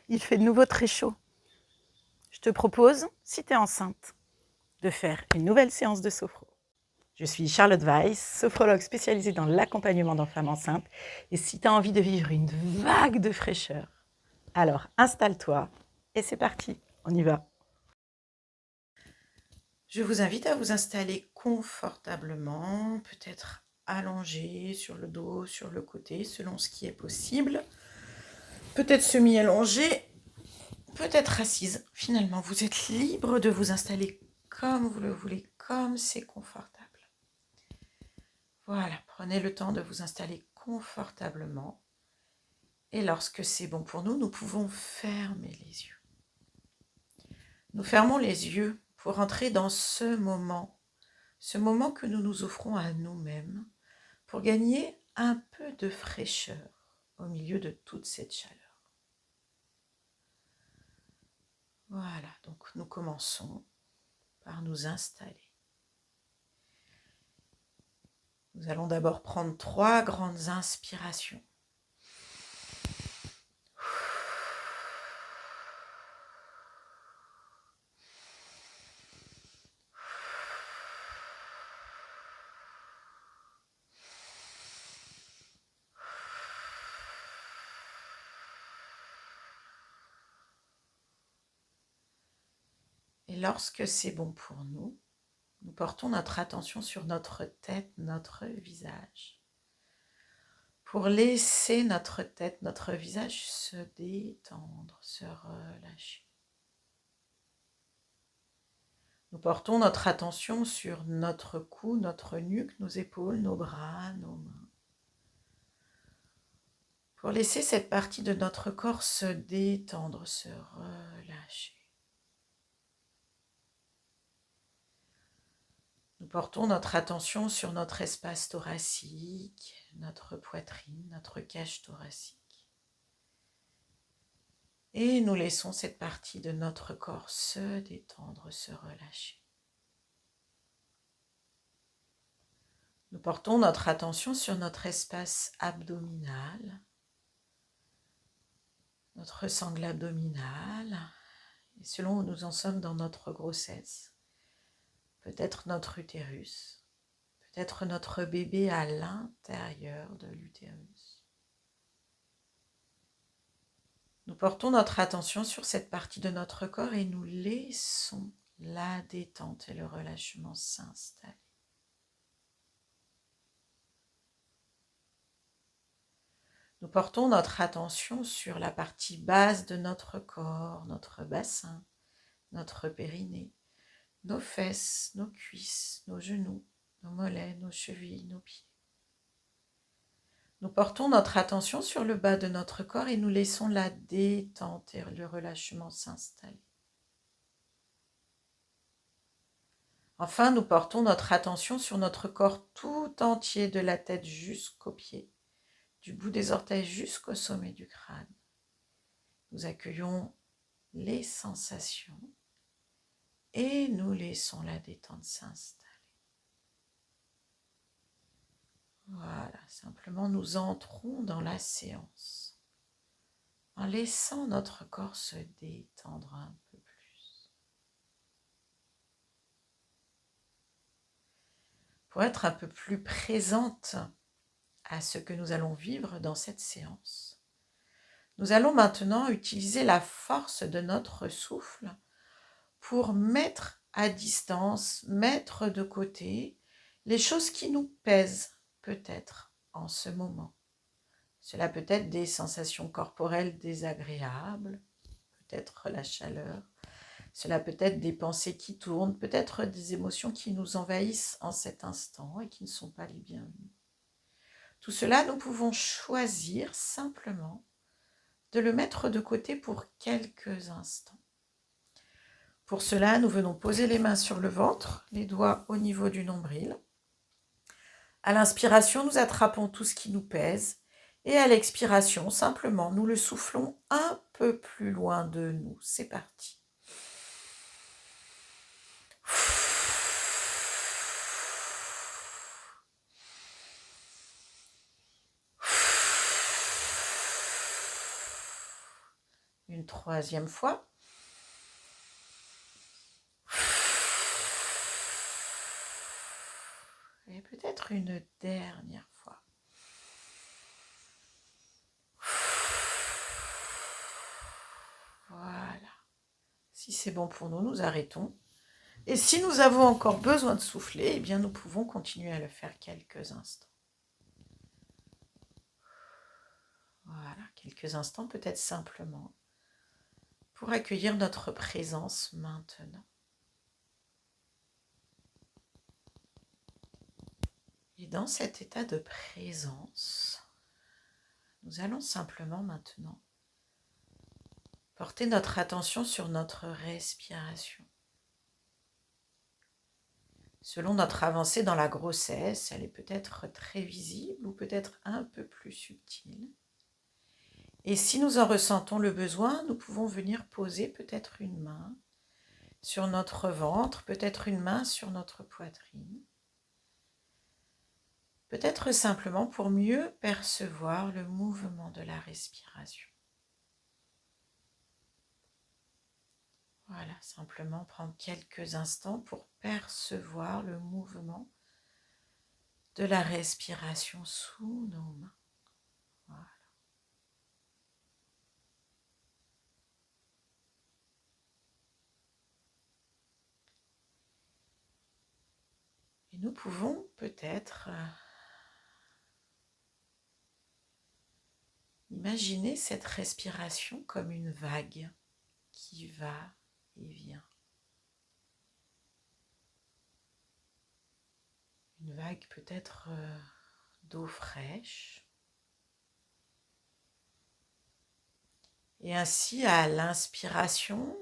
Il fait de nouveau très chaud. Je te propose, si tu es enceinte, de faire une nouvelle séance de sophro. Je suis Charlotte Weiss, sophrologue spécialisée dans l'accompagnement dans femmes enceintes. Et si tu as envie de vivre une vague de fraîcheur, alors installe-toi et c'est parti, on y va. Je vous invite à vous installer confortablement, peut-être allongé sur le dos, sur le côté, selon ce qui est possible. Peut-être semi-allongé, peut-être assise. Finalement, vous êtes libre de vous installer comme vous le voulez, comme c'est confortable. Voilà, prenez le temps de vous installer confortablement. Et lorsque c'est bon pour nous, nous pouvons fermer les yeux. Nous fermons les yeux pour entrer dans ce moment que nous nous offrons à nous-mêmes pour gagner un peu de fraîcheur au milieu de toute cette chaleur. Voilà, donc nous commençons par nous installer. Nous allons d'abord prendre 3 grandes inspirations. Et lorsque c'est bon pour nous, nous portons notre attention sur notre tête, notre visage, pour laisser notre tête, notre visage se détendre, se relâcher. Nous portons notre attention sur notre cou, notre nuque, nos épaules, nos bras, nos mains, pour laisser cette partie de notre corps se détendre, se relâcher. Nous portons notre attention sur notre espace thoracique, notre poitrine, notre cage thoracique. Et nous laissons cette partie de notre corps se détendre, se relâcher. Nous portons notre attention sur notre espace abdominal, notre sangle abdominale, et selon où nous en sommes dans notre grossesse, peut-être notre utérus, peut-être notre bébé à l'intérieur de l'utérus. Nous portons notre attention sur cette partie de notre corps et nous laissons la détente et le relâchement s'installer. Nous portons notre attention sur la partie basse de notre corps, notre bassin, notre périnée, nos fesses, nos cuisses, nos genoux, nos mollets, nos chevilles, nos pieds. Nous portons notre attention sur le bas de notre corps et nous laissons la détente et le relâchement s'installer. Enfin, nous portons notre attention sur notre corps tout entier, de la tête jusqu'aux pieds, du bout des orteils jusqu'au sommet du crâne. Nous accueillons les sensations et nous laissons la détente s'installer. Voilà, simplement nous entrons dans la séance en laissant notre corps se détendre un peu plus. Pour être un peu plus présente à ce que nous allons vivre dans cette séance, nous allons maintenant utiliser la force de notre souffle pour mettre à distance, mettre de côté les choses qui nous pèsent peut-être en ce moment. Cela peut être des sensations corporelles désagréables, peut-être la chaleur, cela peut être des pensées qui tournent, peut-être des émotions qui nous envahissent en cet instant et qui ne sont pas les bienvenues. Tout cela, nous pouvons choisir simplement de le mettre de côté pour quelques instants. Pour cela, nous venons poser les mains sur le ventre, les doigts au niveau du nombril. À l'inspiration, nous attrapons tout ce qui nous pèse et à l'expiration, simplement, nous le soufflons un peu plus loin de nous. C'est parti. Une troisième fois. Et peut-être une dernière fois. Voilà. Si c'est bon pour nous, nous arrêtons. Et si nous avons encore besoin de souffler, eh bien nous pouvons continuer à le faire quelques instants. Voilà, quelques instants peut-être simplement pour accueillir notre présence maintenant. Et dans cet état de présence, nous allons simplement maintenant porter notre attention sur notre respiration. Selon notre avancée dans la grossesse, elle est peut-être très visible ou peut-être un peu plus subtile. Et si nous en ressentons le besoin, nous pouvons venir poser peut-être une main sur notre ventre, peut-être une main sur notre poitrine. Peut-être simplement pour mieux percevoir le mouvement de la respiration. Voilà, simplement prendre quelques instants pour percevoir le mouvement de la respiration sous nos mains. Voilà. Et nous pouvons peut-être imaginer cette respiration comme une vague qui va et vient. Une vague peut-être d'eau fraîche. Et ainsi, à l'inspiration,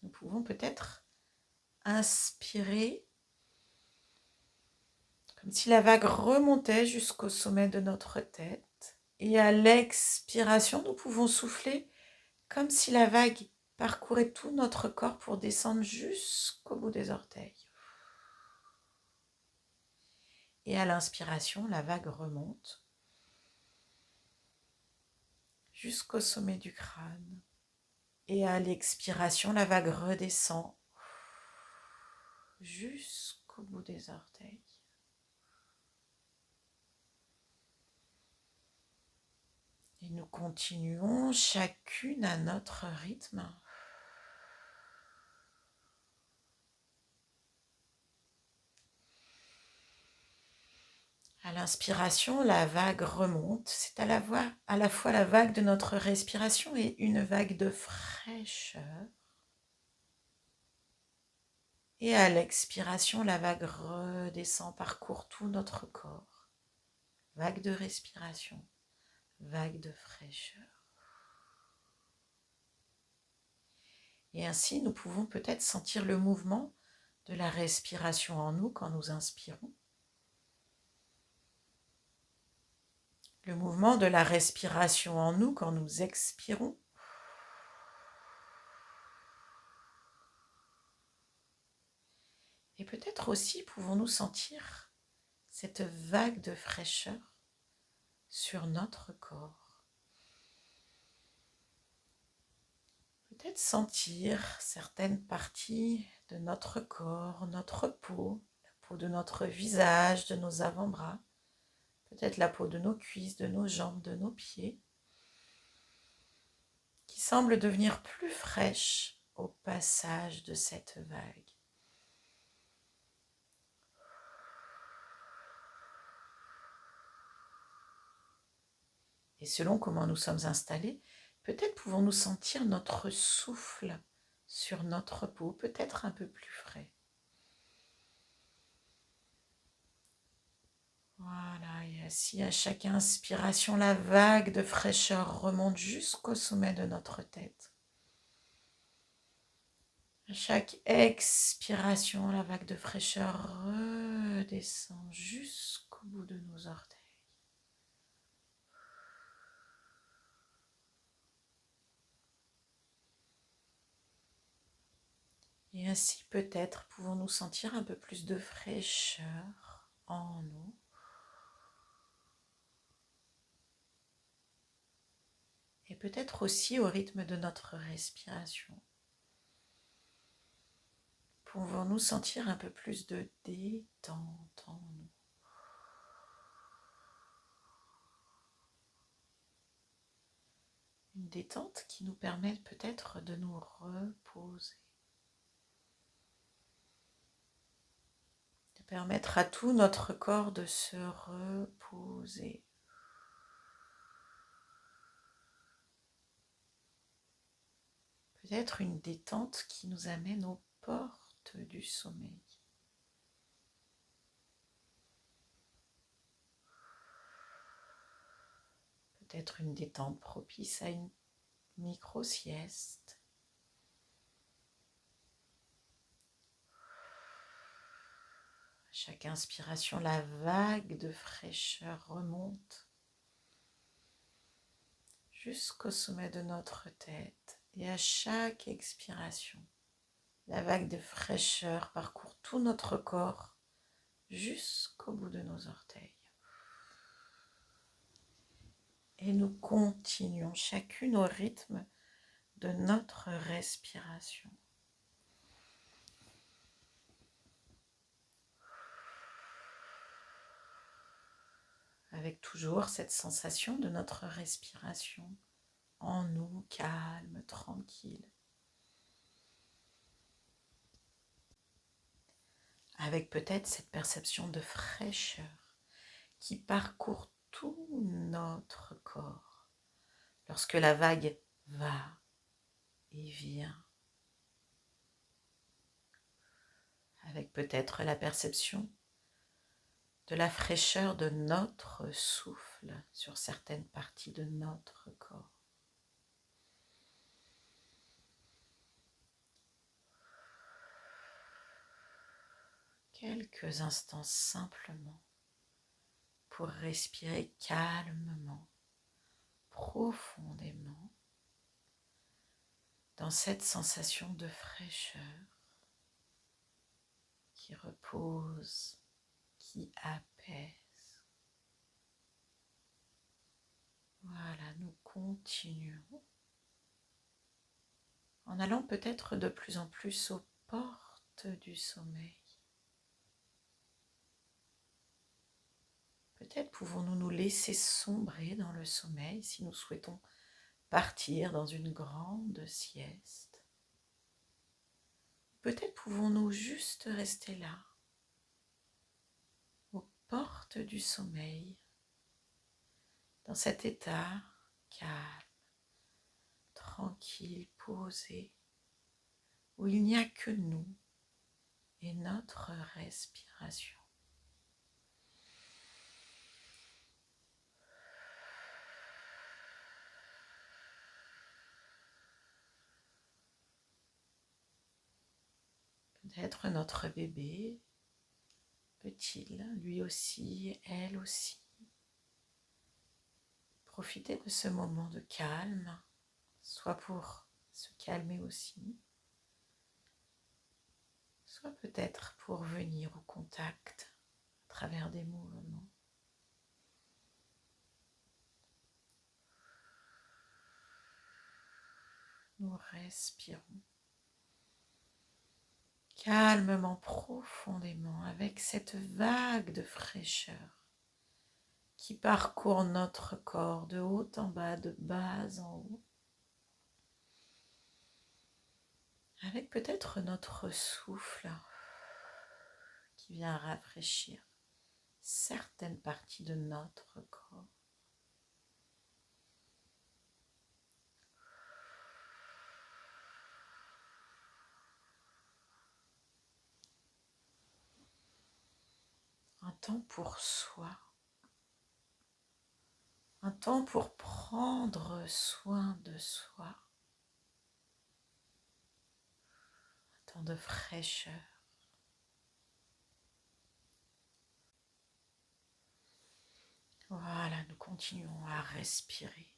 nous pouvons peut-être inspirer comme si la vague remontait jusqu'au sommet de notre tête. Et à l'expiration, nous pouvons souffler comme si la vague parcourait tout notre corps pour descendre jusqu'au bout des orteils. Et à l'inspiration, la vague remonte jusqu'au sommet du crâne. Et à l'expiration, la vague redescend jusqu'au bout des orteils. Et nous continuons chacune à notre rythme. À l'inspiration, la vague remonte. C'est à la fois la vague de notre respiration et une vague de fraîcheur. Et à l'expiration, la vague redescend, parcourt tout notre corps. Vague de respiration, vague de fraîcheur. Et ainsi, nous pouvons peut-être sentir le mouvement de la respiration en nous quand nous inspirons. Le mouvement de la respiration en nous quand nous expirons. Et peut-être aussi pouvons-nous sentir cette vague de fraîcheur sur notre corps. Peut-être sentir certaines parties de notre corps, notre peau, la peau de notre visage, de nos avant-bras, peut-être la peau de nos cuisses, de nos jambes, de nos pieds, qui semble devenir plus fraîche au passage de cette vague. Et selon comment nous sommes installés, peut-être pouvons-nous sentir notre souffle sur notre peau, peut-être un peu plus frais. Voilà, et ainsi à chaque inspiration, la vague de fraîcheur remonte jusqu'au sommet de notre tête. À chaque expiration, la vague de fraîcheur redescend jusqu'au bout de nos orteils. Et ainsi peut-être pouvons-nous sentir un peu plus de fraîcheur en nous. et peut-être aussi au rythme de notre respiration. Pouvons-nous sentir un peu plus de détente en nous? Une détente qui nous permet peut-être de nous reposer, de permettre à tout notre corps de se reposer. Peut-être une détente qui nous amène aux portes du sommeil. Peut-être une détente propice à une micro-sieste. À chaque inspiration, la vague de fraîcheur remonte jusqu'au sommet de notre tête. Et à chaque expiration, la vague de fraîcheur parcourt tout notre corps jusqu'au bout de nos orteils. Et nous continuons chacune au rythme de notre respiration. Avec toujours cette sensation de notre respiration en nous, calme, tranquille. Avec peut-être cette perception de fraîcheur qui parcourt tout notre corps lorsque la vague va et vient. Avec peut-être la perception de la fraîcheur de notre souffle sur certaines parties de notre corps. Quelques instants simplement pour respirer calmement, profondément, dans cette sensation de fraîcheur qui repose, qui apaise. Voilà, nous continuons en allant peut-être de plus en plus aux portes du sommeil. Peut-être pouvons-nous nous laisser sombrer dans le sommeil si nous souhaitons partir dans une grande sieste. Peut-être pouvons-nous juste rester là, aux portes du sommeil, dans cet état calme, tranquille, posé, où il n'y a que nous et notre respiration. Peut-être notre bébé peut-il, lui aussi, elle aussi, profiter de ce moment de calme, soit pour se calmer aussi, soit peut-être pour venir au contact à travers des mouvements. Nous respirons calmement, profondément, avec cette vague de fraîcheur qui parcourt notre corps de haut en bas, de bas en haut, avec peut-être notre souffle qui vient rafraîchir certaines parties de notre corps. Un temps pour soi, un temps pour prendre soin de soi, un temps de fraîcheur. Voilà, nous continuons à respirer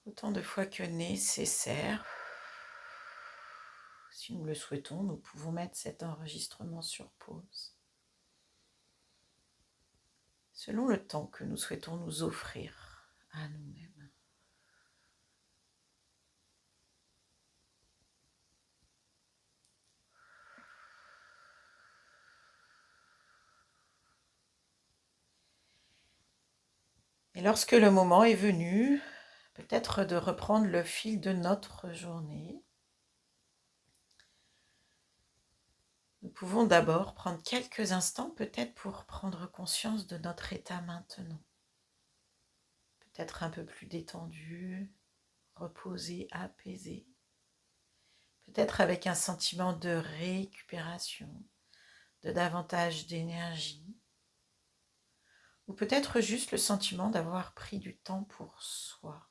autant de fois que nécessaire. Si nous le souhaitons, nous pouvons mettre cet enregistrement sur pause, selon le temps que nous souhaitons nous offrir à nous-mêmes. Et lorsque le moment est venu, peut-être de reprendre le fil de notre journée, nous pouvons d'abord prendre quelques instants peut-être pour prendre conscience de notre état maintenant. Peut-être un peu plus détendu, reposé, apaisé. Peut-être avec un sentiment de récupération, de davantage d'énergie. Ou peut-être juste le sentiment d'avoir pris du temps pour soi.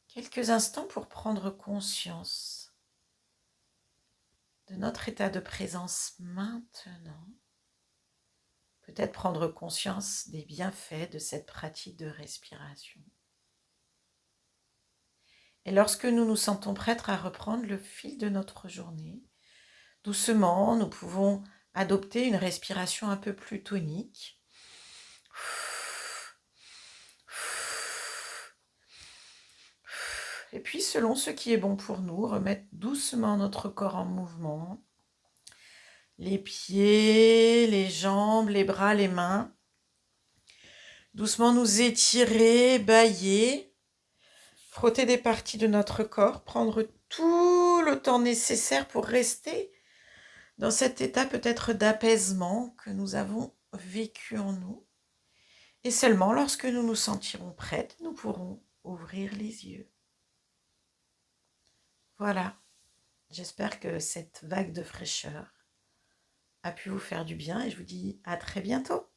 Quelques instants pour prendre conscience de notre état de présence maintenant. Peut-être prendre conscience des bienfaits de cette pratique de respiration. Et lorsque nous nous sentons prêts à reprendre le fil de notre journée, doucement, nous pouvons adopter une respiration un peu plus tonique. Et puis, selon ce qui est bon pour nous, remettre doucement notre corps en mouvement. Les pieds, les jambes, les bras, les mains. Doucement nous étirer, bâiller, frotter des parties de notre corps, prendre tout le temps nécessaire pour rester dans cet état peut-être d'apaisement que nous avons vécu en nous. Et seulement lorsque nous nous sentirons prêtes, nous pourrons ouvrir les yeux. Voilà, j'espère que cette vague de fraîcheur a pu vous faire du bien et je vous dis à très bientôt.